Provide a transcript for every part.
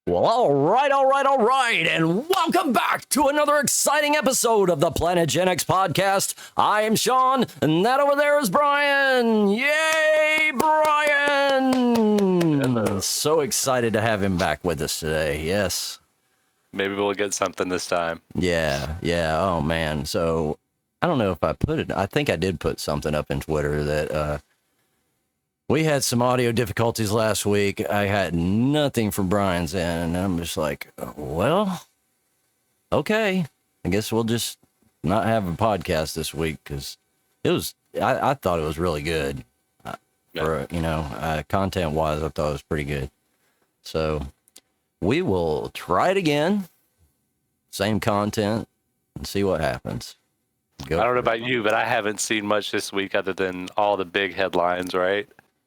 Well, all right, and welcome back to another exciting episode of the Planet Gen X podcast. I am Sean, and that over there is Brian. Yay, Brian! Hello. So excited to have him back with us today. Yes. Maybe we'll get something this time. Yeah. Oh, man. So, I don't know if I put it. I think I did put something up in Twitter that, we had some audio difficulties last week. I had nothing from Brian's end, and I'm just like, well, okay. I guess we'll just not have a podcast this week because it was, I thought it was really good. For, content-wise, I thought it was pretty good. So we will try it again, same content, and see what happens. I don't know about you, but I haven't seen much this week other than all the big headlines, right?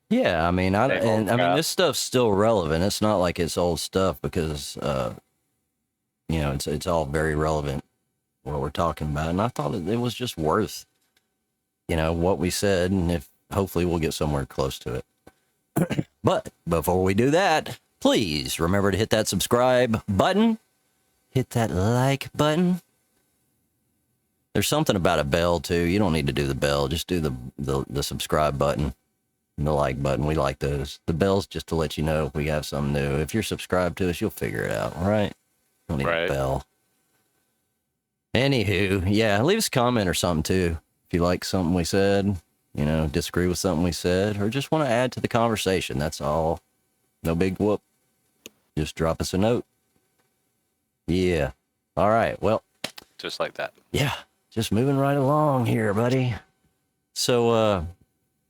Yeah, I mean, this stuff's still relevant. It's not like it's old stuff because, it's all very relevant what we're talking about. And I thought it was just worth, what we said, and if hopefully we'll get somewhere close to it. But before we do that, please remember to hit that subscribe button, hit that like button. There's something about a bell too. You don't need to do the bell; just do the subscribe button. The like button, we like those. The bell's just to let you know if we have something new. If you're subscribed to us, you'll figure it out, all right? Don't need a bell. Anywho, yeah, leave us a comment or something too. If you like something we said, disagree with something we said, or just want to add to the conversation, that's all. No big whoop. Just drop us a note. Yeah. All right, well. Just like that. Yeah, just moving right along here, buddy. So,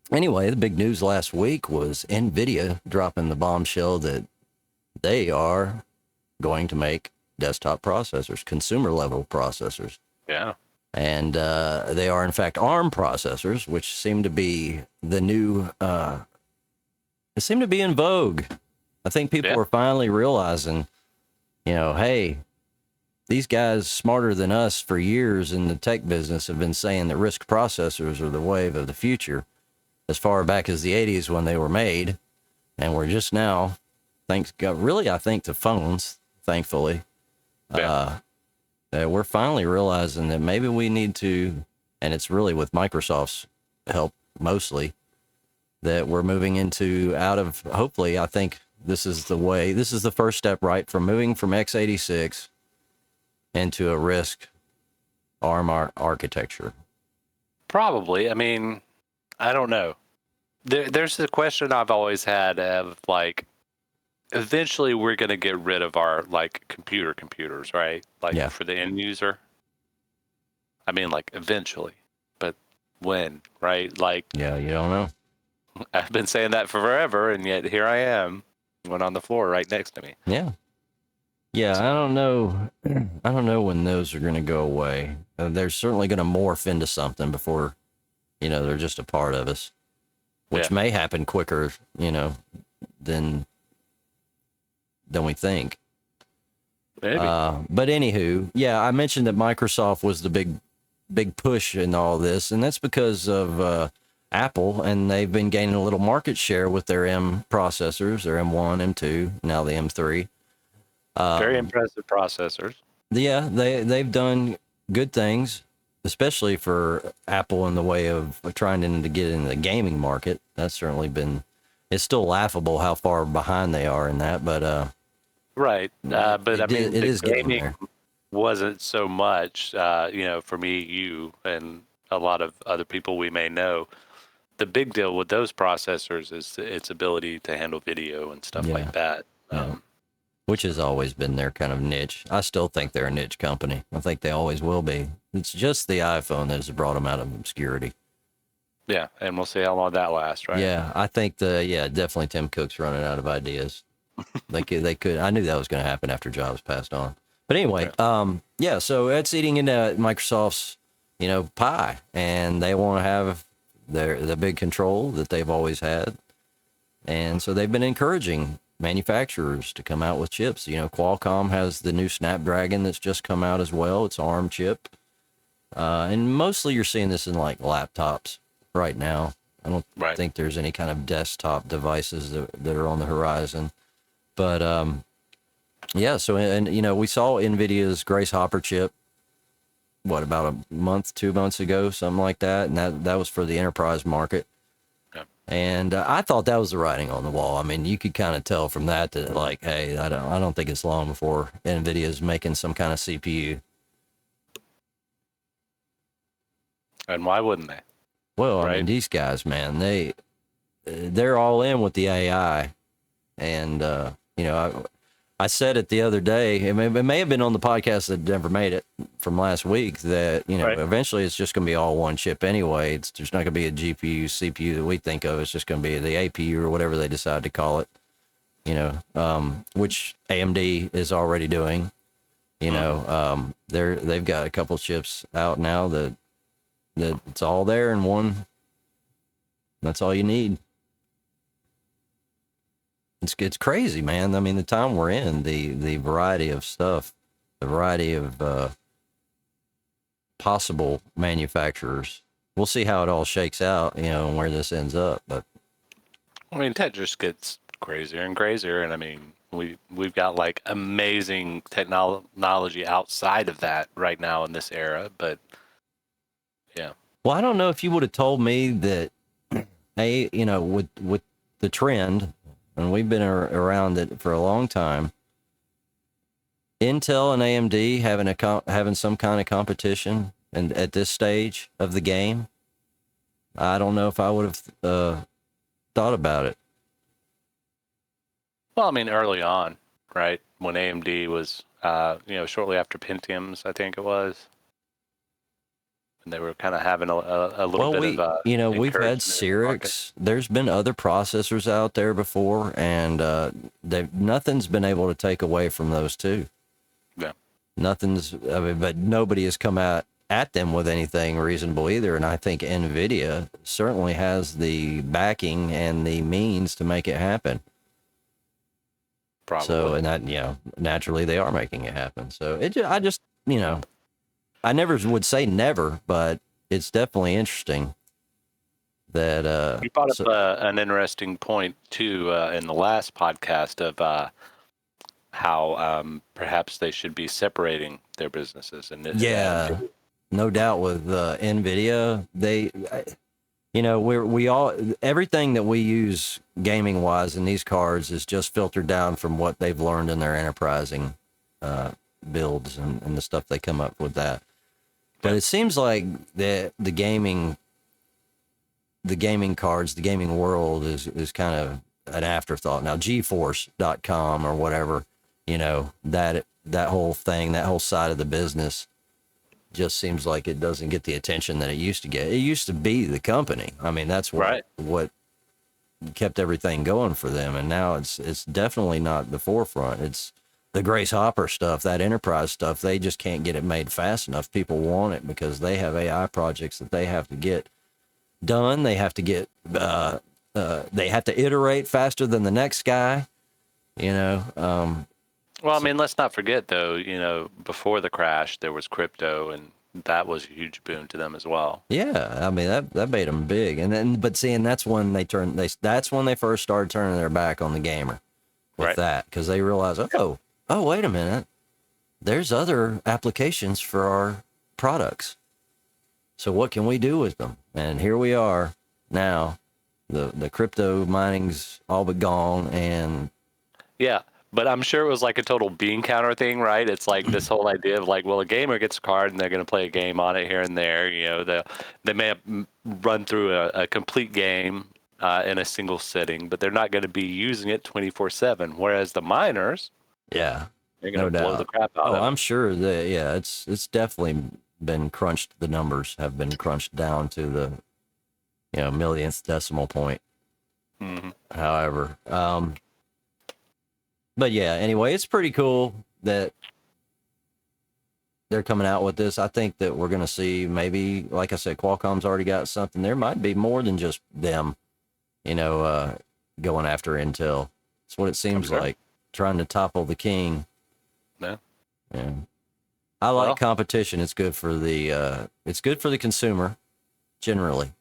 anyway, the big news last week was Nvidia dropping the bombshell that they are going to make desktop processors, consumer level processors. Yeah. And they are, in fact, ARM processors, which seem to be the new, they seem to be in vogue. I think people are finally realizing, hey, these guys smarter than us for years in the tech business have been saying that RISC processors are the wave of the future. As far back as the 80s when they were made, and we're just now, I think to phones, thankfully, that we're finally realizing that maybe we need to, and it's really with Microsoft's help mostly, that we're moving hopefully, I think this is the first step, right, from moving from x86 into a RISC ARM architecture. Probably. I mean, I don't know. There's the question I've always had of like, eventually we're going to get rid of our like computers, right? Like for the end user. I mean, like eventually, but when, right? Like, yeah, you don't know. I've been saying that for forever, and yet here I am, one on the floor right next to me. Yeah. Yeah, I don't know. I don't know when those are going to go away. They're certainly going to morph into something before, they're just a part of us. Which may happen quicker, than we think. Maybe. But anywho, yeah, I mentioned that Microsoft was the big push in all this, and that's because of Apple, and they've been gaining a little market share with their M processors, their M1, M2, now the M3. Very impressive processors. Yeah, they've done good things, especially for Apple in the way of trying to get into the gaming market. That's certainly it's still laughable how far behind they are in that, but right. But I mean, it is gaming there. Wasn't so much, for me, you, and a lot of other people we may know. The big deal with those processors is its ability to handle video and stuff like that. Which has always been their kind of niche. I still think they're a niche company. I think they always will be. It's just the iPhone that has brought them out of obscurity. Yeah, and we'll see how long that lasts, right? Yeah, I think definitely Tim Cook's running out of ideas. They could. I knew that was going to happen after Jobs passed on. But anyway, so it's eating into Microsoft's, pie, and they want to have the big control that they've always had. And so they've been encouraging manufacturers to come out with chips. Qualcomm has the new Snapdragon that's just come out as well. It's ARM chip. And mostly you're seeing this in like laptops right now. I don't think there's any kind of desktop devices that are on the horizon. But Yeah. So, and we saw Nvidia's Grace Hopper chip, what, about a month, 2 months ago, something like that. And that was for the enterprise market. Yeah. And I thought that was the writing on the wall. I mean, you could kind of tell from that like, hey, I don't think it's long before Nvidia is making some kind of CPU. And why wouldn't they? Well, Right? I mean, these guys, man, they're all in with the AI. And, I said it the other day, it may have been on the podcast that never made it from last week, that, Right. eventually it's just going to be all one chip anyway. There's not going to be a GPU, CPU that we think of. It's just going to be the APU or whatever they decide to call it, which AMD is already doing. They've got a couple chips out now that it's all there in one. That's all you need. It's crazy, man. I mean, the time we're in, the variety of stuff, the variety of possible manufacturers. We'll see how it all shakes out, and where this ends up. But I mean, tech just gets crazier and crazier, and I mean, we've got like amazing technology outside of that right now in this era. But yeah. well, I don't know if you would have told me that, with the trend, and we've been around it for a long time. Intel and AMD having some kind of competition, and at this stage of the game, I don't know if I would have thought about it. Well, I mean, early on, right, when AMD was, shortly after Pentiums, I think it was, and they were kind of having a little bit of we've had encouragement in the market. Cyrix. There's been other processors out there before, and nothing's been able to take away from those two. Yeah. But nobody has come out at them with anything reasonable either. And I think Nvidia certainly has the backing and the means to make it happen. Probably. So, and that, naturally they are making it happen. So I never would say never, but it's definitely interesting that, you brought up an interesting point too, in the last podcast of, how perhaps they should be separating their businesses. And no doubt with Nvidia, we all, everything that we use gaming wise in these cards is just filtered down from what they've learned in their enterprising builds and the stuff they come up with that. But it seems like the gaming cards, the gaming world is kind of an afterthought now. GeForce.com or whatever, that whole thing, that whole side of the business just seems like it doesn't get the attention that it used to get. It used to be the company. I mean, that's what kept everything going for them. And now it's definitely not the forefront. It's the Grace Hopper stuff, that enterprise stuff. They just can't get it made fast enough. People want it because they have AI projects that they have to get done. They have to get, they have to iterate faster than the next guy, Well, I mean, let's not forget though, before the crash, there was crypto, and that was a huge boon to them as well. Yeah, I mean that made them big, and then that's when that's when they first started turning their back on the gamer with that, because they realized, oh, wait a minute, there's other applications for our products. So what can we do with them? And here we are now. The crypto mining's all but gone, and yeah. But I'm sure it was like a total bean counter thing, right? It's like this whole idea of like, well, a gamer gets a card and they're going to play a game on it here and there. They may have run through a complete game in a single sitting, but they're not going to be using it 24/7. Whereas the miners, they're going to blow the crap out of it. I'm sure that it's definitely been crunched. The numbers have been crunched down to the millionth decimal point. Mm-hmm. However, but yeah, anyway, it's pretty cool that they're coming out with this. I think that we're going to see, maybe, like I said, Qualcomm's already got something. There might be more than just them, going after Intel. That's what it seems like, trying to topple the king. Yeah. Yeah. I like competition. It's good for the consumer, generally.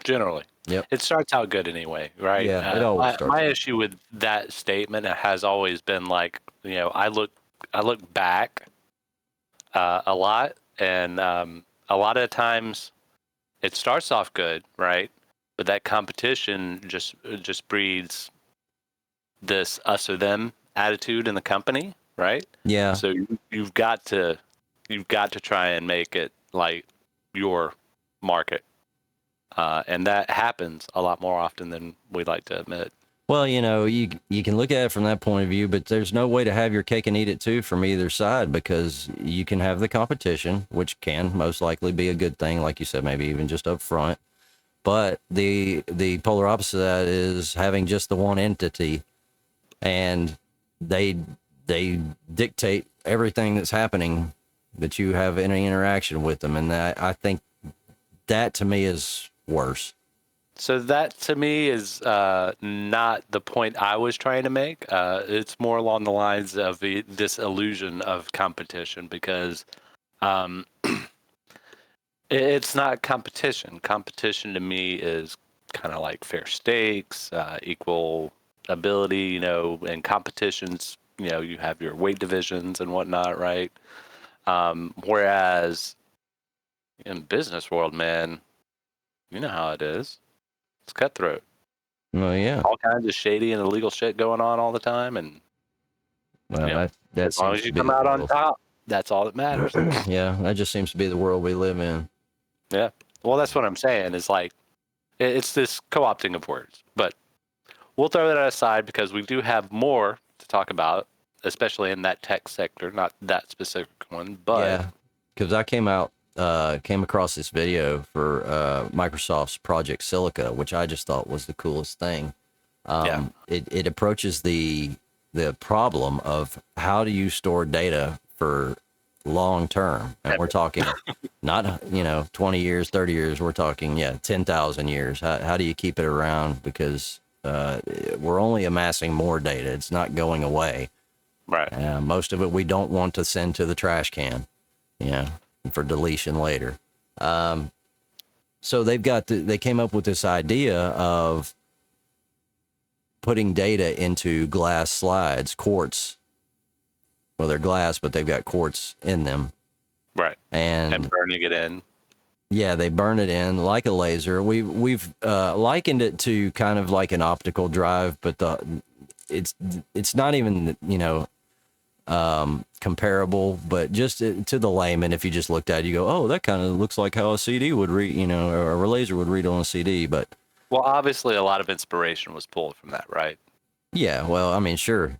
Generally. Yep. It starts out good anyway, right? Yeah, it always starts my out. issue with that statement has always been like, I look back a lot, and a lot of times it starts off good, right? But that competition just breeds this us or them attitude in the company, right? Yeah. So you've got to try and make it like your market. And that happens a lot more often than we'd like to admit. Well, you can look at it from that point of view, but there's no way to have your cake and eat it too from either side, because you can have the competition, which can most likely be a good thing, like you said, maybe even just up front. But the polar opposite of that is having just the one entity, and they dictate everything that's happening, that you have any interaction with them, and I think that to me is worse. So that to me is not the point I was trying to make. It's more along the lines of this illusion of competition, because it's not competition. Competition to me is kind of like fair stakes, equal ability, and competitions, you have your weight divisions and whatnot, right? Whereas in business world, man, you know how it is. It's cutthroat. Well, yeah. All kinds of shady and illegal shit going on all the time, and Well, that as long seems as to you be come the out on world. top, that's all that matters. Yeah, that just seems to be the world we live in. Yeah. Well, that's what I'm saying. Is like it's this co-opting of words, but we'll throw that aside because we do have more to talk about, especially in that tech sector, not that specific one. But yeah, because I came across this video for Microsoft's Project Silica, which I just thought was the coolest thing. It approaches the problem of how do you store data for long term, and we're talking not 20 years, 30 years. We're talking 10,000 years. How do you keep it around? Because we're only amassing more data. It's not going away. right. Most of it we don't want to send to the trash can, for deletion later. So they came up with this idea of putting data into glass slides, quartz. Well, they're glass, but they've got quartz in them. Right. And burning it in. Yeah, they burn it in like a laser. We've likened it to kind of like an optical drive, but it's not even comparable. But just to the layman, if you just looked at it, you go, oh, that kind of looks like how a CD would read, or a laser would read on a CD. But well, obviously, a lot of inspiration was pulled from that, right? yeah, well, I mean, sure.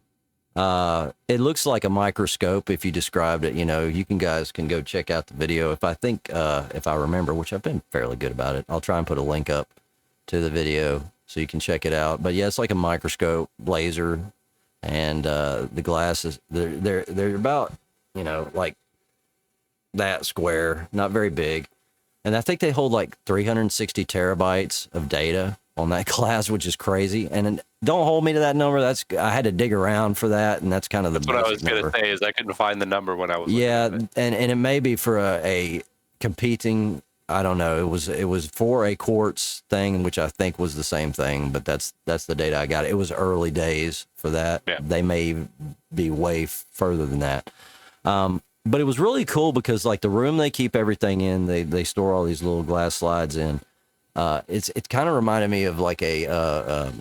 It looks like a microscope if you described it. You guys can go check out the video. If I remember, which I've been fairly good about it, I'll try and put a link up to the video so you can check it out. But yeah, it's like a microscope laser, and the glasses they're about like that square, not very big, and I think they hold like 360 terabytes of data on that glass, which is crazy. And don't hold me to that number. I had to dig around for that, and that's kind of the That's what I was going to say. Is I couldn't find the number when I was. Yeah, and it may be for a competing. I don't know. It was for a quartz thing, which I think was the same thing, but that's the data I got. It was early days for that. Yeah. They may be way further than that. But it was really cool because like the room they keep everything in, they store all these little glass slides in. It kind of reminded me of like a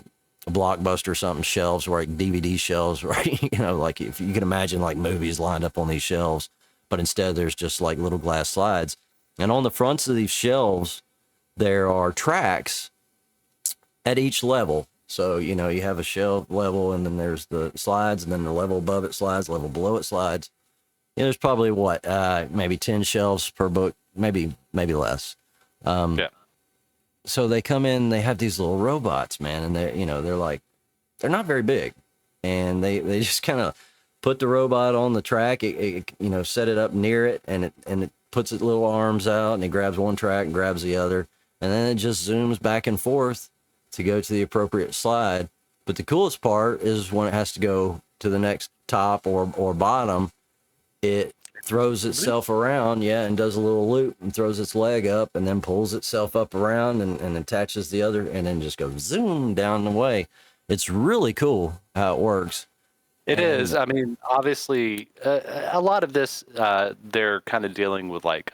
Blockbuster or something, shelves, like DVD shelves, right? Like if you can imagine like movies lined up on these shelves, but instead there's just like little glass slides. And on the fronts of these shelves, there are tracks at each level. So, you have a shelf level, and then there's the slides, and then the level above it slides, level below it slides. There's probably maybe 10 shelves per book, maybe less. yeah. So they come in, they have these little robots, man, and they're not very big, and they just kind of put the robot on the track, set it up near it, and it puts its little arms out, and it grabs one track and grabs the other, and then it just zooms back and forth to go to the appropriate slide. But the coolest part is when it has to go to the next top or bottom, it throws itself around, and does a little loop and throws its leg up and then pulls itself up around and attaches the other and then just goes zoom down the way. It's really cool how it works. It is. I mean, obviously, a lot of this, they're kind of dealing with like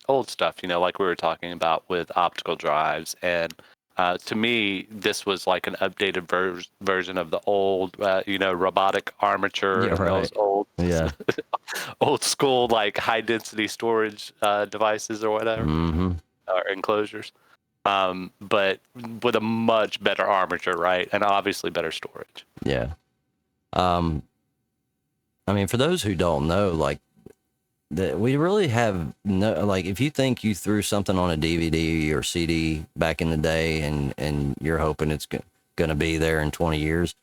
old stuff, like we were talking about with optical drives. And to me, this was like an updated version of the old, robotic armature, those old, old school, like high density storage devices or whatever, or enclosures. But with a much better armature, right? And obviously better storage. Yeah. I mean, for those who don't know, like, we really have no, like, if you think you threw something on a DVD or CD back in the day and you're hoping it's going to be there in 20 years,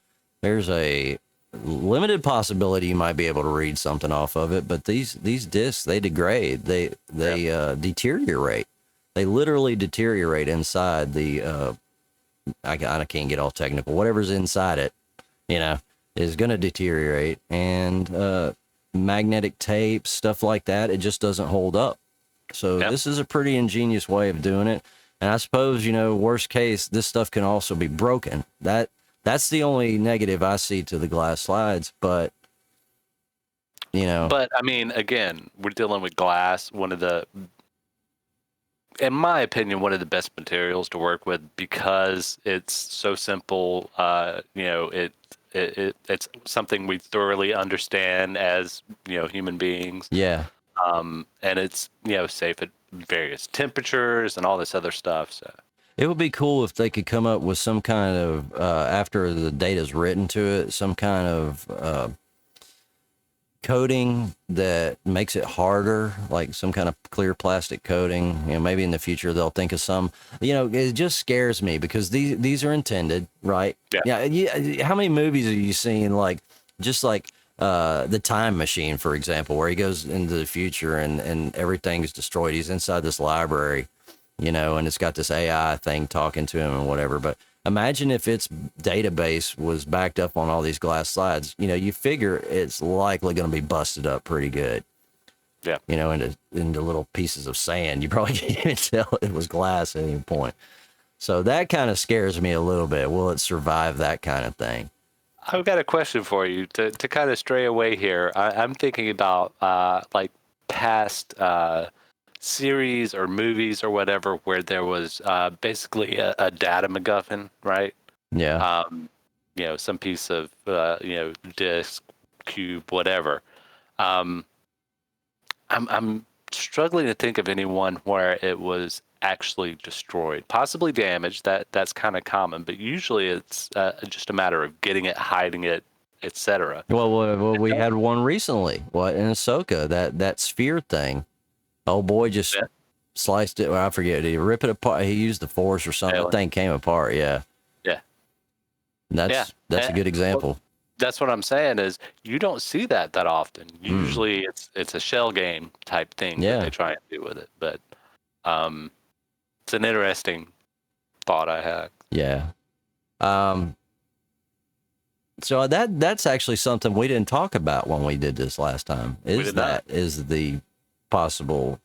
there's a limited possibility you might be able to read something off of it. But these discs, they degrade, they deteriorate. They literally deteriorate inside the, I can't get all technical, whatever's inside it, is going to deteriorate, and magnetic tape, stuff like that, it just doesn't hold up. So this is a pretty ingenious way of doing it. And I suppose, worst case, this stuff can also be broken. That's the only negative I see to the glass slides, but But I mean, again, we're dealing with glass, in my opinion, one of the best materials to work with, because it's so simple. It's something we thoroughly understand as human beings. Yeah. And it's safe at various temperatures and all this other stuff. So it would be cool if they could come up with some kind of after the data's written to it, some kind of coating that makes it harder, like some kind of clear plastic coating. Maybe in the future they'll think of some. It just scares me because these are intended, right? Yeah. How many movies have you seen, like The Time Machine, for example, where he goes into the future and everything's destroyed. He's inside this library, and it's got this AI thing talking to him and whatever. But imagine if its database was backed up on all these glass slides. You figure it's likely going to be busted up pretty good. Yeah. Into little pieces of sand. You probably can't even tell it was glass at any point. So that kind of scares me a little bit. Will it survive that kind of thing? I've got a question for you to kind of stray away here. I'm thinking about like past series or movies or whatever where there was basically a data MacGuffin, right? Yeah. Some piece of disk, cube, whatever. I'm struggling to think of anyone where it was actually destroyed, possibly damaged. That's kind of common, but usually it's just a matter of getting it, hiding it, etc. Well, we had one recently. In Ahsoka, that sphere thing. Old boy just sliced it. Well, I forget. Did he rip it apart? He used the force or something. That thing came apart. Yeah. Yeah. That's a good example. Well, that's what I'm saying is you don't see that often. Usually it's a shell game type thing that they try and do with it. But it's an interesting thought I had. Yeah. So that's actually something we didn't talk about when we did this last time. Is the possible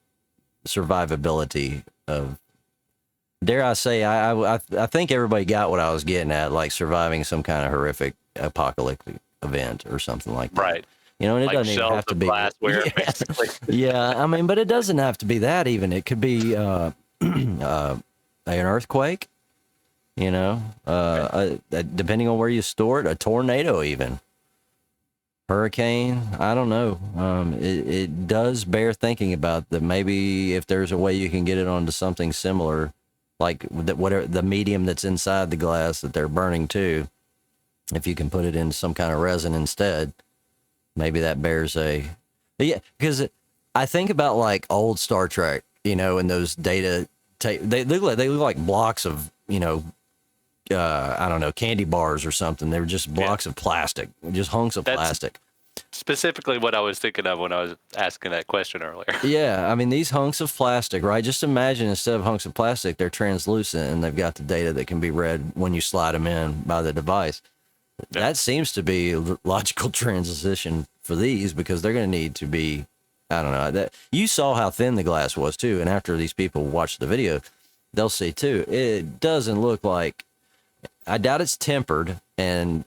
survivability of, dare I say, I think everybody got what I was getting at, like surviving some kind of horrific apocalyptic event or something like that. Right. And it like doesn't even have to be glassware, basically. Yeah, I mean, but it doesn't have to be that even. It could be an earthquake, depending on where you store it, a tornado even. Hurricane, I don't know. It does bear thinking about that. Maybe if there's a way you can get it onto something similar, like whatever the medium that's inside the glass that they're burning too, if you can put it in some kind of resin instead, maybe that bears a. But yeah, because I think about like old Star Trek, and those data tape. They look like blocks of I don't know, candy bars or something. They were just blocks of plastic, just hunks of plastic. Specifically what I was thinking of when I was asking that question earlier. Yeah, I mean, these hunks of plastic, right? Just imagine instead of hunks of plastic, they're translucent and they've got the data that can be read when you slide them in by the device. that seems to be a logical transition for these because they're going to need to be, I don't know, that you saw how thin the glass was too. And after these people watch the video, they'll see too, it doesn't look like, I doubt it's tempered, and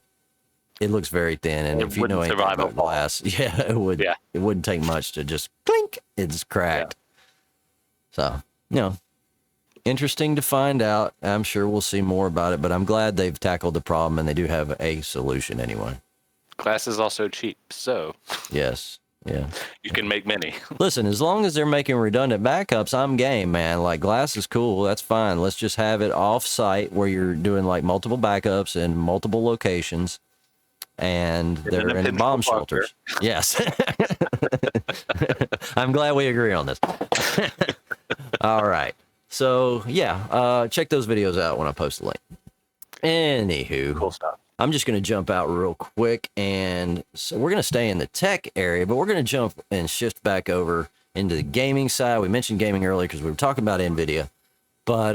it looks very thin. And if you know anything about glass, it wouldn't take much to just clink, it's cracked. So, interesting to find out. I'm sure we'll see more about it, but I'm glad they've tackled the problem and they do have a solution anyway. Glass is also cheap, so. Yes. Yeah. You can make many. Listen, as long as they're making redundant backups, I'm game, man. Like, glass is cool. That's fine. Let's just have it off site where you're doing like multiple backups in multiple locations and they're in bomb shelters. Yes. I'm glad we agree on this. All right. So, check those videos out when I post the link. Anywho. Cool stuff. I'm just going to jump out real quick, and so we're going to stay in the tech area, but we're going to jump and shift back over into the gaming side. We mentioned gaming earlier because we were talking about Nvidia, but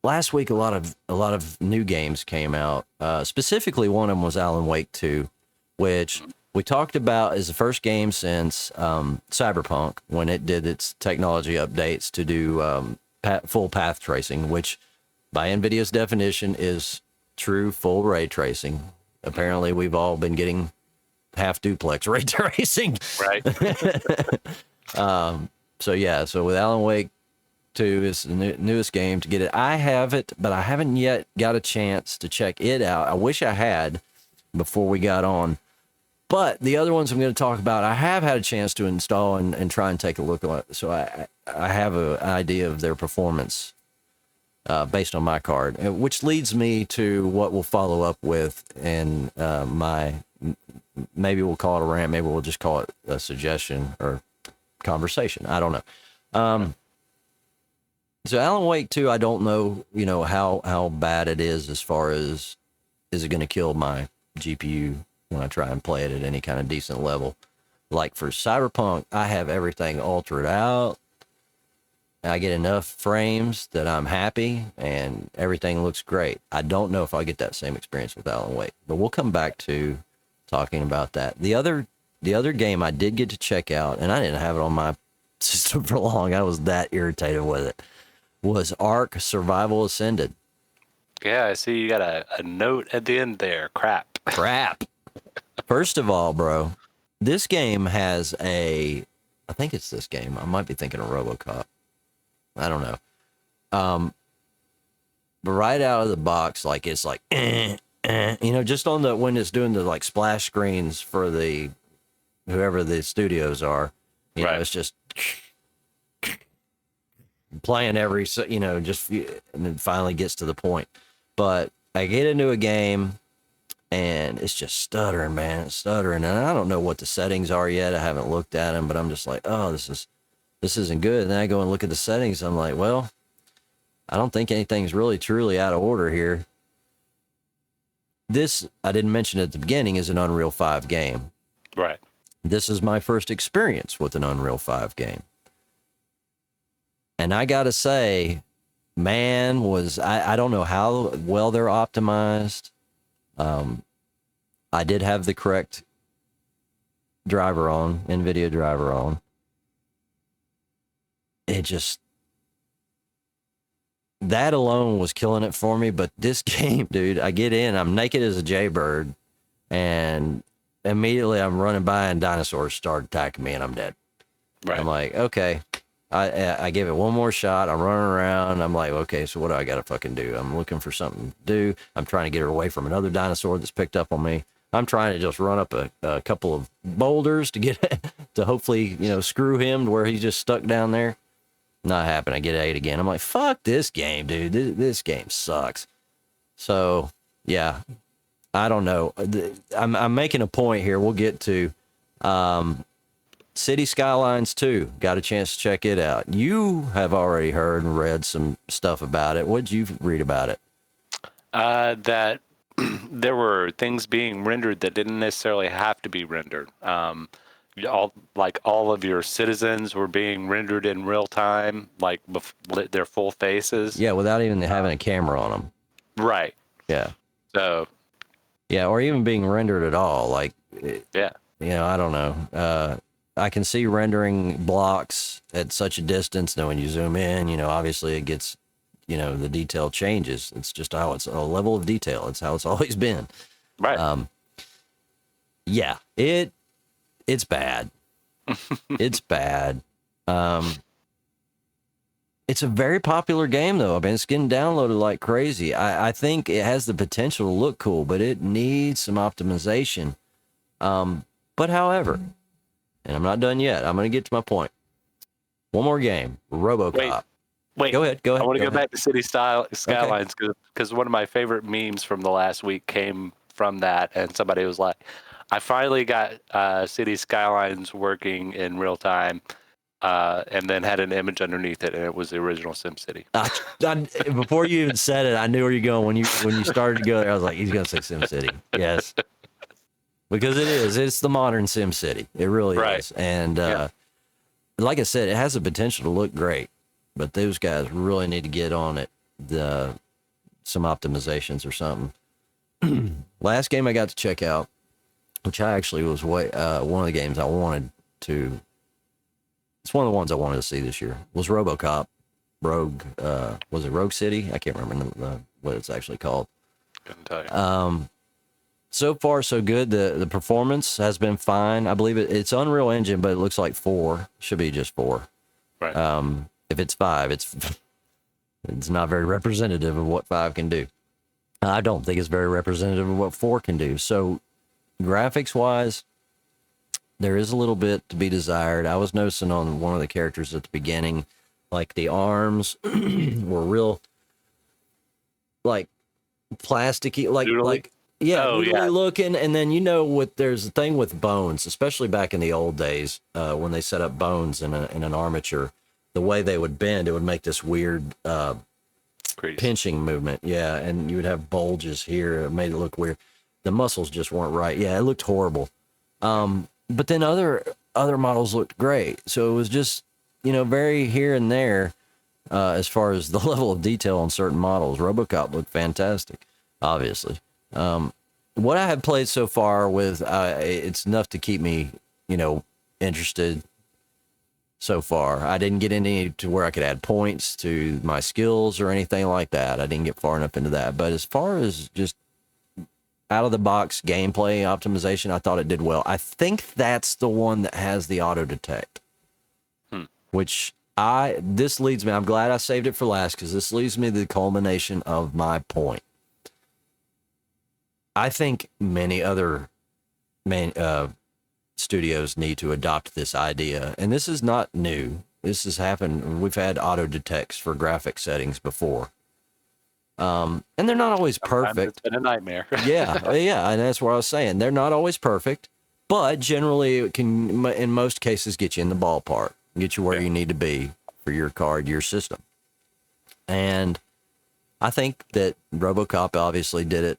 last week a lot of new games came out. Specifically, one of them was Alan Wake 2, which we talked about as the first game since Cyberpunk when it did its technology updates to do full path tracing, which by Nvidia's definition is true full ray tracing. Apparently, we've all been getting half duplex ray tracing. Right. So with Alan Wake 2 is the newest game to get it. I have it, but I haven't yet got a chance to check it out. I wish I had before we got on. But the other ones I'm going to talk about, I have had a chance to install and try and take a look at. So I have an idea of their performance based on my card, which leads me to what we'll follow up with in maybe we'll call it a rant, maybe we'll just call it a suggestion or conversation. I don't know. So Alan Wake 2, I don't know, how bad it is as far as, is it going to kill my GPU when I try and play it at any kind of decent level? Like for Cyberpunk, I have everything altered out. I get enough frames that I'm happy and everything looks great. I don't know if I'll get that same experience with Alan Wake, but we'll come back to talking about that. The other game I did get to check out, and I didn't have it on my system for long, I was that irritated with it, was Ark Survival Ascended. Yeah, I see you got a note at the end there. Crap. First of all, bro, this game has I think it's this game. I might be thinking of RoboCop. I don't know. But right out of the box, like it's like, just on the, when it's doing the like splash screens for the, whoever the studios are, you know, it's just playing every, just, and then finally gets to the point. But I get into a game and it's just stuttering, man. It's stuttering. And I don't know what the settings are yet. I haven't looked at them, but I'm just like, oh, this isn't good. And then I go and look at the settings. I'm like, well, I don't think anything's really truly out of order here. This, I didn't mention at the beginning, is an Unreal 5 game. Right. This is my first experience with an Unreal 5 game. And I got to say, man, I don't know how well they're optimized. I did have the correct driver on, Nvidia driver on. It just, that alone was killing it for me. But this game, dude, I get in, I'm naked as a jaybird, and immediately I'm running by and dinosaurs start attacking me and I'm dead. Right. I'm like, okay. I give it one more shot. I'm running around. I'm like, okay, so what do I got to fucking do? I'm looking for something to do. I'm trying to get her away from another dinosaur that's picked up on me. I'm trying to just run up a couple of boulders to get to hopefully, screw him to where he's just stuck down there. Not happening. I get 8 again. I'm like, fuck this game, dude. This game sucks. So, yeah, I don't know. I'm making a point here. We'll get to City Skylines 2. Got a chance to check it out. You have already heard and read some stuff about it. What did you read about it? That there were things being rendered that didn't necessarily have to be rendered. All of your citizens were being rendered in real time, like their full faces. Yeah, without even having a camera on them. Right. Yeah. So Yeah, or even being rendered at all. Like, Yeah. I don't know. I can see rendering blocks at such a distance. Now, when you zoom in, obviously it gets, the detail changes. It's just how it's a level of detail. It's how it's always been. Right. Yeah, it's bad. It's bad. It's a very popular game, though. I mean, it's getting downloaded like crazy. I think it has the potential to look cool, but it needs some optimization. But however, and I'm not done yet. I'm going to get to my point. One more game, RoboCop. Wait. Go ahead. I want to go back to City Skylines because one of my favorite memes from the last week came from that, and somebody was like, I finally got City Skylines working in real time, and then had an image underneath it, and it was the original SimCity. Before you even said it, I knew where you're going. When you started to go there, I was like, he's going to say SimCity. Yes. Because it is. It's the modern SimCity. It really is. And like I said, it has the potential to look great, but those guys really need to get on it. Some optimizations or something. Last game I got to check out, which I actually was one of the games I wanted to. It's one of the ones I wanted to see this year. Was RoboCop, Rogue. Was it Rogue City? I can't remember what it's actually called. Couldn't tell you. So far, so good. The performance has been fine. I believe it's Unreal Engine, but it looks like 4. Should be just 4. Right. If it's 5, it's not very representative of what 5 can do. I don't think it's very representative of what 4 can do. So, graphics-wise, there is a little bit to be desired. I was noticing on one of the characters at the beginning, like the arms were real, like plasticky, like. Yeah, really looking, and then there's a thing with bones, especially back in the old days when they set up bones in an armature, the way they would bend, it would make this weird pinching movement. Yeah, and you would have bulges here. It made it look weird. The muscles just weren't right. Yeah, it looked horrible. But then other models looked great. So it was just very here and there as far as the level of detail on certain models. RoboCop looked fantastic, obviously. What I have played so far with, it's enough to keep me, interested so far. I didn't get any to where I could add points to my skills or anything like that. I didn't get far enough into that. But as far as just out of the box gameplay optimization, I thought it did well. I think that's the one that has the auto detect, which this leads me, I'm glad I saved it for last because this leads me to the culmination of my point. I think many other studios need to adopt this idea. And this is not new. This has happened. We've had auto detects for graphic settings before. And they're not always perfect. It's been a nightmare. Yeah. And that's what I was saying. They're not always perfect, but generally it can, in most cases, get you in the ballpark, get you where you need to be for your card, your system. And I think that RoboCop obviously did it.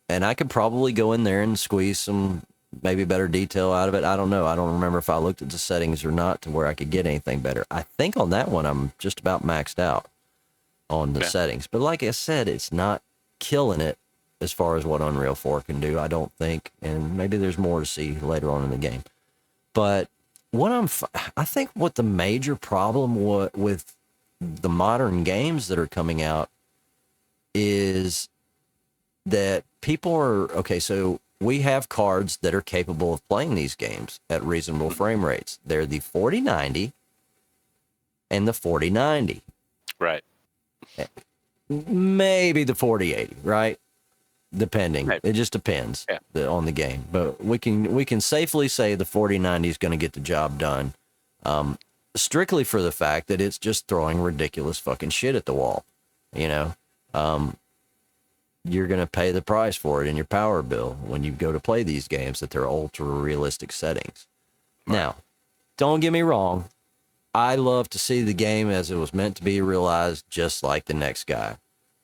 And I could probably go in there and squeeze some maybe better detail out of it. I don't know. I don't remember if I looked at the settings or not to where I could get anything better. I think on that one, I'm just about maxed out on the settings. But like I said, it's not killing it as far as what Unreal 4 can do, I don't think. And maybe there's more to see later on in the game. But I think what the major problem with the modern games that are coming out is that people are, okay, so we have cards that are capable of playing these games at reasonable frame rates. They're the 4090 and the 4090. Right. Maybe the 4080, right? Depending. Maybe. It just depends on the game. But we can safely say the 4090 is going to get the job done. Strictly for the fact that it's just throwing ridiculous fucking shit at the wall. You're going to pay the price for it in your power bill when you go to play these games that they're ultra realistic settings. Right. Now, don't get me wrong. I love to see the game as it was meant to be realized, just like the next guy.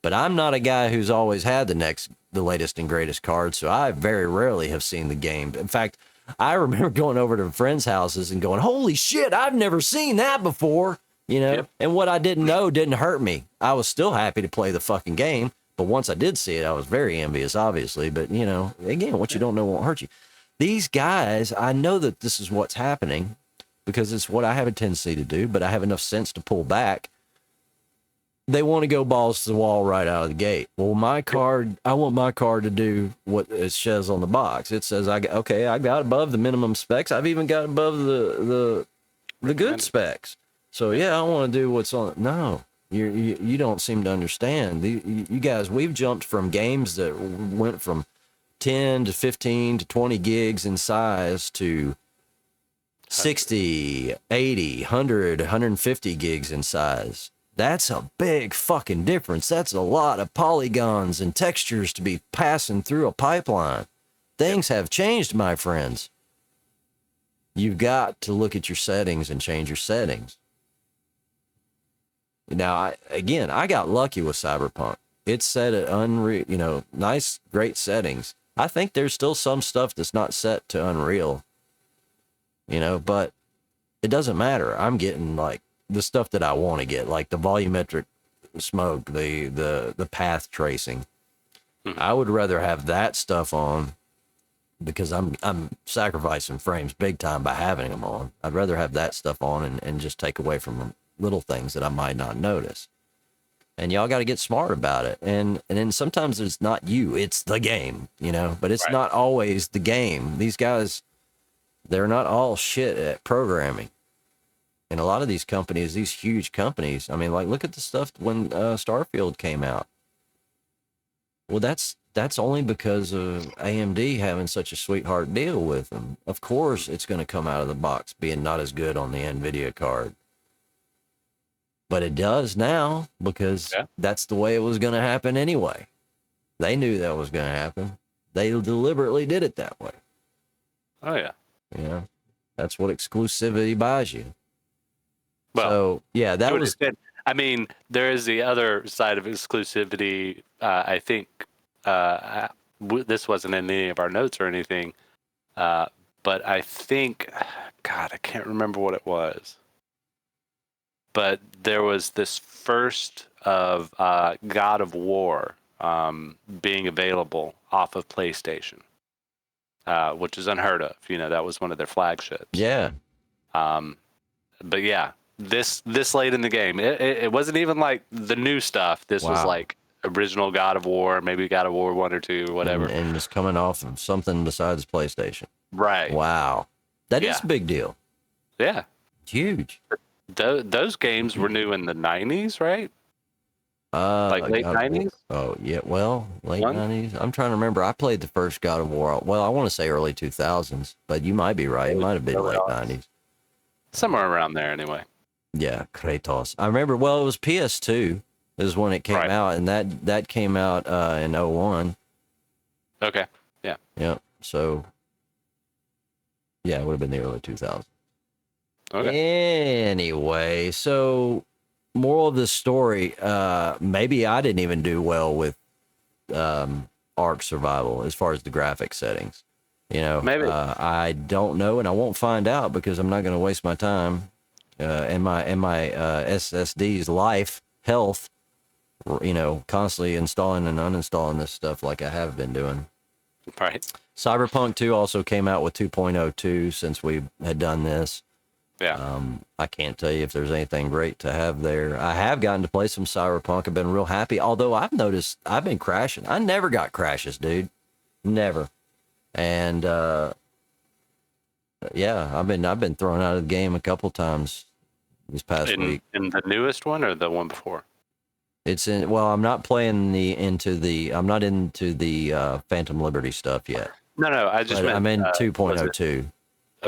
But I'm not a guy who's always had the latest and greatest card, so I very rarely have seen the game. In fact, I remember going over to friends' houses and going, holy shit, I've never seen that before, And what I didn't know didn't hurt me. I was still happy to play the fucking game. But once I did see it, I was very envious, obviously. But, you know, again, what you don't know won't hurt you. These guys, I know that this is what's happening because it's what I have a tendency to do, but I have enough sense to pull back. They want to go balls to the wall right out of the gate. Well, my card, I want my card to do what it says on the box. It says, I got above the minimum specs. I've even got above the good specs. So, yeah, I want to do what's on it. No. You don't seem to understand. You guys, we've jumped from games that went from 10 to 15 to 20 gigs in size to 60, 80, 100, 150 gigs in size. That's a big fucking difference. That's a lot of polygons and textures to be passing through a pipeline. Things have changed, my friends. You've got to look at your settings and change your settings. Now, I got lucky with Cyberpunk. It's set at Unreal, nice, great settings. I think there's still some stuff that's not set to Unreal, but it doesn't matter. I'm getting like the stuff that I want to get, like the volumetric smoke, the path tracing. Mm-hmm. I would rather have that stuff on because I'm sacrificing frames big time by having them on. I'd rather have that stuff on and just take away from them little things that I might not notice. And y'all got to get smart about it. And then sometimes it's not you, it's the game, but it's not always the game. These guys, they're not all shit at programming. And a lot of these companies, these huge companies, I mean, like, look at the stuff when Starfield came out. Well, that's only because of AMD having such a sweetheart deal with them. Of course, it's going to come out of the box being not as good on the Nvidia card. But it does now because that's the way it was going to happen anyway. They knew that was going to happen. They deliberately did it that way. Oh, yeah. That's what exclusivity buys you. Well, so, yeah, that was... I mean, there is the other side of exclusivity. I think this wasn't in any of our notes or anything, but I think, God, I can't remember what it was. But there was this first of God of War being available off of PlayStation, which is unheard of. That was one of their flagships. Yeah. But yeah, this late in the game, it wasn't even like the new stuff. This was like original God of War, maybe God of War 1 or 2, whatever. And it's coming off of something besides PlayStation. Right. Wow. That is a big deal. Yeah. It's huge. Those games were new in the 90s, right? Like late 90s? Oh, yeah. Well, late 90s. I'm trying to remember. I played the first God of War. Well, I want to say early 2000s, but you might be right. It might have been late 90s. Somewhere around there, anyway. Yeah, Kratos. I remember, it was PS2 is when it came out, and that came out in 01. Okay, yeah. Yeah, so, yeah, it would have been the early 2000s. Okay. Anyway, so moral of the story, maybe I didn't even do well with Ark Survival as far as the graphic settings. Maybe. I don't know, and I won't find out because I'm not going to waste my time and my SSD's health, constantly installing and uninstalling this stuff like I have been doing. Right. Cyberpunk 2 also came out with 2.02 since we had done this. Yeah. I can't tell you if there's anything great to have there. I have gotten to play some Cyberpunk. I've been real happy. Although I've noticed I've been crashing. I never got crashes, dude. Never. And I've been thrown out of the game a couple times this past week. In the newest one or the one before? I'm not playing into the Phantom Liberty stuff yet. No, I'm in 2.02.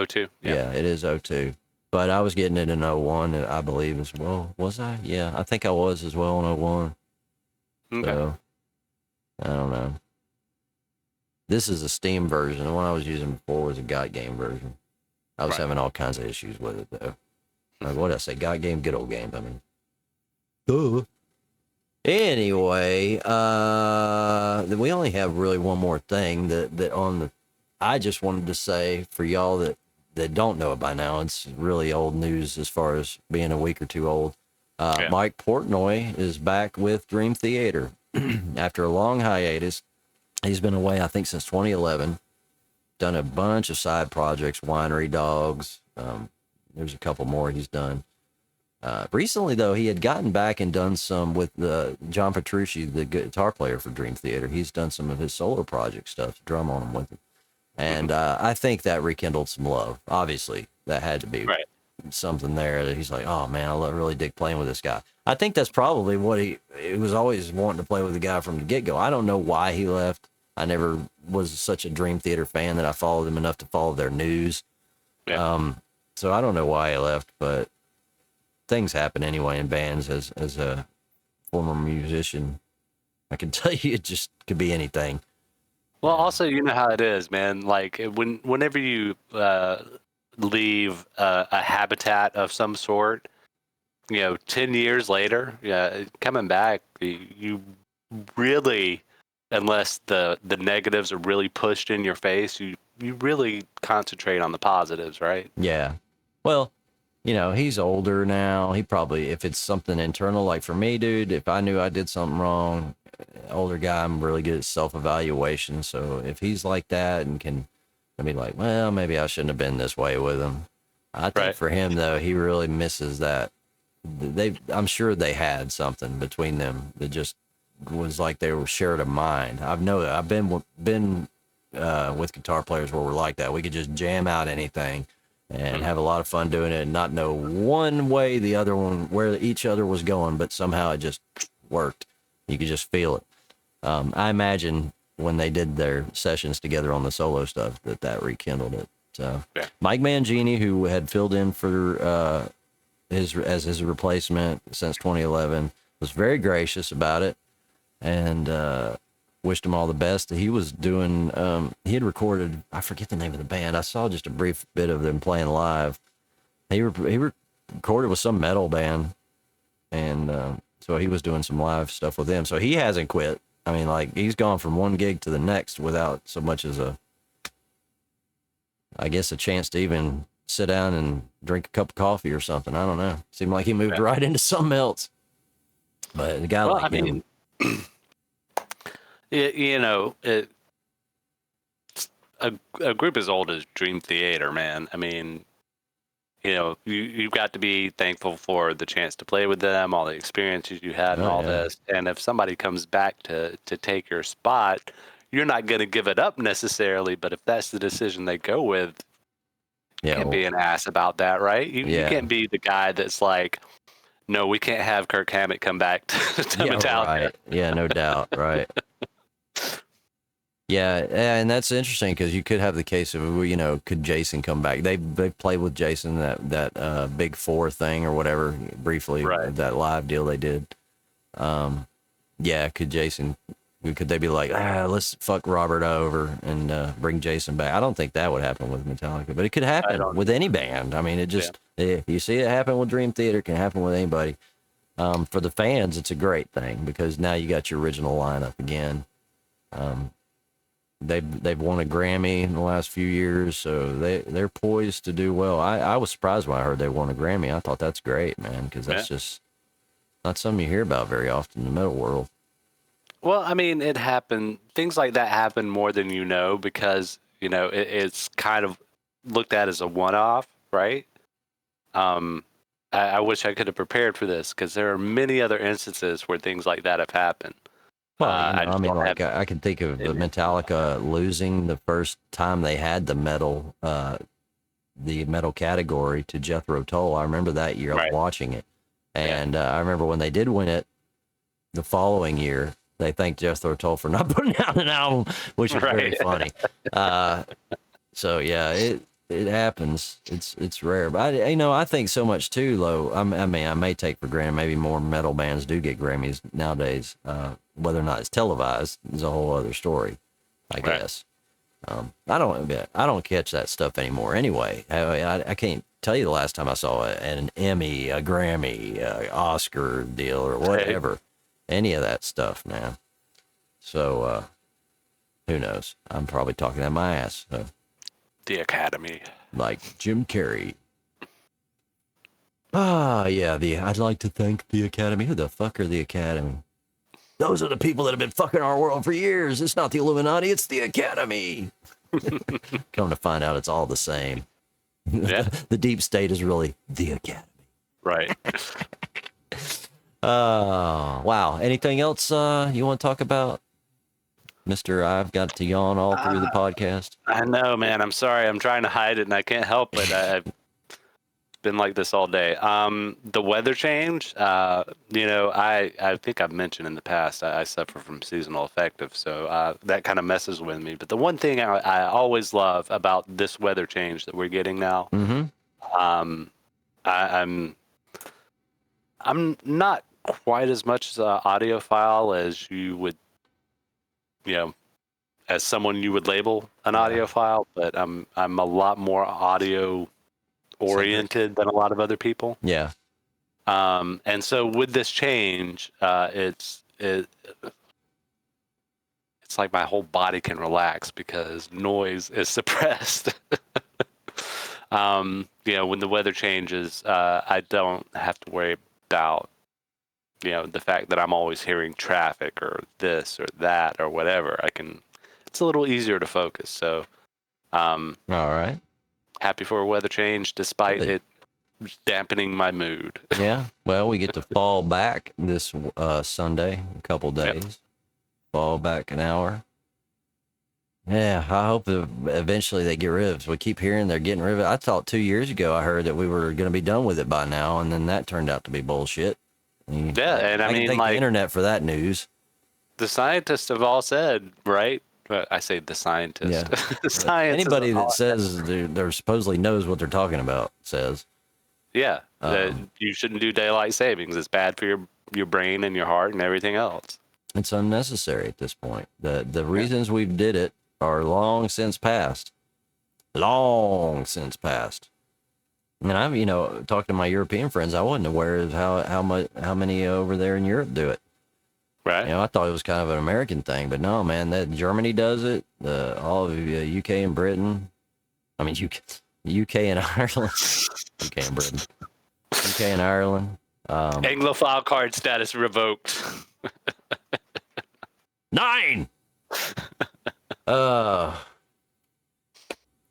02? Yeah, it is 02. But I was getting it in 01, I believe, as well. Was I? Yeah, I think I was as well in 01. Okay. So, I don't know. This is a Steam version. The one I was using before was a God Game version. I was having all kinds of issues with it, though. Like, what did I say? God Game, good old game. I mean, duh. Anyway, we only have really one more thing that I just wanted to say for y'all that don't know it by now. It's really old news as far as being a week or two old. Mike Portnoy is back with Dream Theater. after a long hiatus. He's been away, I think, since 2011. Done a bunch of side projects, Winery Dogs. There's a couple more he's done. Recently, though, he had gotten back and done some with John Petrucci, the guitar player for Dream Theater. He's done some of his solo project stuff, drum on him with him. And I think that rekindled some love. Obviously, that had to be something there that he's like, oh, man, I really dig playing with this guy. I think that's probably what he was always wanting to play with the guy from the get-go. I don't know why he left. I never was such a Dream Theater fan that I followed them enough to follow their news. Yeah. So I don't know why he left, but things happen anyway in bands. As a former musician, I can tell you it just could be anything. Well, also, you know how it is, man. Like whenever you leave a habitat of some sort, 10 years later, coming back, you really, unless the negatives are really pushed in your face, you really concentrate on the positives, right? Yeah. Well, he's older now. He probably, if it's something internal, like for me, dude, if I knew I did something wrong, older guy, I'm really good at self-evaluation. So if he's like that and can be like, well, maybe I shouldn't have been this way with him. I think for him, though, he really misses that. I'm sure they had something between them that just was like they were shared a mind. I've been with guitar players where we're like that. We could just jam out anything and have a lot of fun doing it and not know one way the other one, where each other was going, but somehow it just worked. You could just feel it. I imagine when they did their sessions together on the solo stuff that rekindled it. So Mike Mangini, who had filled in for his replacement since 2011, was very gracious about it and wished him all the best. He was doing, he had recorded, I forget the name of the band. I saw just a brief bit of them playing live. He recorded with some metal band, and so he was doing some live stuff with them. So he hasn't quit. I mean, like, he's gone from one gig to the next without so much as a chance to even sit down and drink a cup of coffee or something. I don't know. Seemed like he moved right into something else. But the guy him. A group as old as Dream Theater, man. I mean, you've got to be thankful for the chance to play with them, all the experiences you had, and all this. And if somebody comes back to take your spot, you're not going to give it up necessarily. But if that's the decision they go with, you can't be an ass about that, right? You can't be the guy that's like, no, we can't have Kirk Hammett come back to Metallica. Right. Yeah, no doubt. Right. Yeah, and that's interesting because you could have the case of, could Jason come back? They played with Jason that Big Four thing or whatever briefly, that live deal they did. Could they be like, let's fuck Robert over and bring Jason back? I don't think that would happen with Metallica, but it could happen with any band. I mean, it just you see it happen with Dream Theater, it can happen with anybody. For the fans, it's a great thing because now you got your original lineup again. They've won a Grammy in the last few years, so they're poised to do well. I was surprised when I heard they won a Grammy. I thought that's great, man, because that's just not something you hear about very often in the metal world. Well, I mean, it happened. Things like that happen more than you know because it's kind of looked at as a one-off, right? I wish I could have prepared for this because there are many other instances where things like that have happened. Well, I can think of Metallica losing the first time they had the metal category to Jethro Tull. I remember that year I was watching it, and I remember when they did win it the following year, they thanked Jethro Tull for not putting out an album, which is very funny. So yeah, it happens. It's rare, but I think so much too, though. I mean, I may take for granted maybe more metal bands do get Grammys nowadays. Whether or not it's televised is a whole other story, I guess. I don't catch that stuff anymore. Anyway, I can't tell you the last time I saw an Emmy, a Grammy, Oscar deal, or whatever, any of that stuff, man. So who knows? I'm probably talking out my ass. So. The Academy, like Jim Carrey. I'd like to thank the Academy. Who the fuck are the Academy? Those are the people that have been fucking our world for years. It's not the Illuminati, it's the Academy. Come to find out, it's all the same. Yeah. The deep state is really the Academy. Right. Wow. Anything else you want to talk about, Mr. I've got to yawn all through the podcast? I know, man. I'm sorry. I'm trying to hide it, and I can't help it. I've been like this all day. The weather change, I think I've mentioned in the past, I suffer from seasonal affective, so that kind of messes with me. But the one thing I always love about this weather change that we're getting now, I'm not quite as much as an audiophile as you would, as someone you would label an audiophile, but I'm a lot more audio oriented than a lot of other people. Yeah. And so with this change, it's like my whole body can relax because noise is suppressed. When the weather changes, I don't have to worry about, the fact that I'm always hearing traffic or this or that or whatever. It's a little easier to focus. So, all right. Happy for a weather change, despite it dampening my mood. Yeah. Well, we get to fall back this Sunday, a couple days. Yep. Fall back an hour. Yeah, I hope that eventually they get rid of it. We keep hearing they're getting rid of it. I thought 2 years ago I heard that we were going to be done with it by now, and then that turned out to be bullshit. Yeah, and I mean, thank the internet for that news. The scientists have all said, right? I say the scientist. Yeah. The science. Anybody that says they're supposedly knows what they're talking about says. Yeah, that you shouldn't do daylight savings. It's bad for your brain and your heart and everything else. It's unnecessary at this point. The reasons we did it are long since past. Long since past. And I've talked to my European friends. I wasn't aware of how many over there in Europe do it. Right. I thought it was kind of an American thing, but no, man. That Germany does it. All of UK and Britain. I mean, UK and Ireland. UK and Britain. UK and Ireland. Anglophile card status revoked. 9. I'm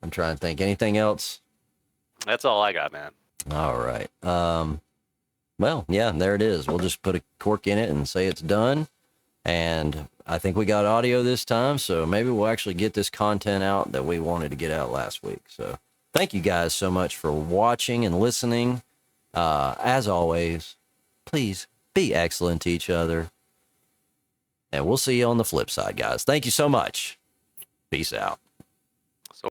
trying to think. Anything else? That's all I got, man. All right. Well, yeah, there it is. We'll just put a cork in it and say it's done. And I think we got audio this time, so maybe we'll actually get this content out that we wanted to get out last week. So thank you guys so much for watching and listening. As always, please be excellent to each other. And we'll see you on the flip side, guys. Thank you so much. Peace out.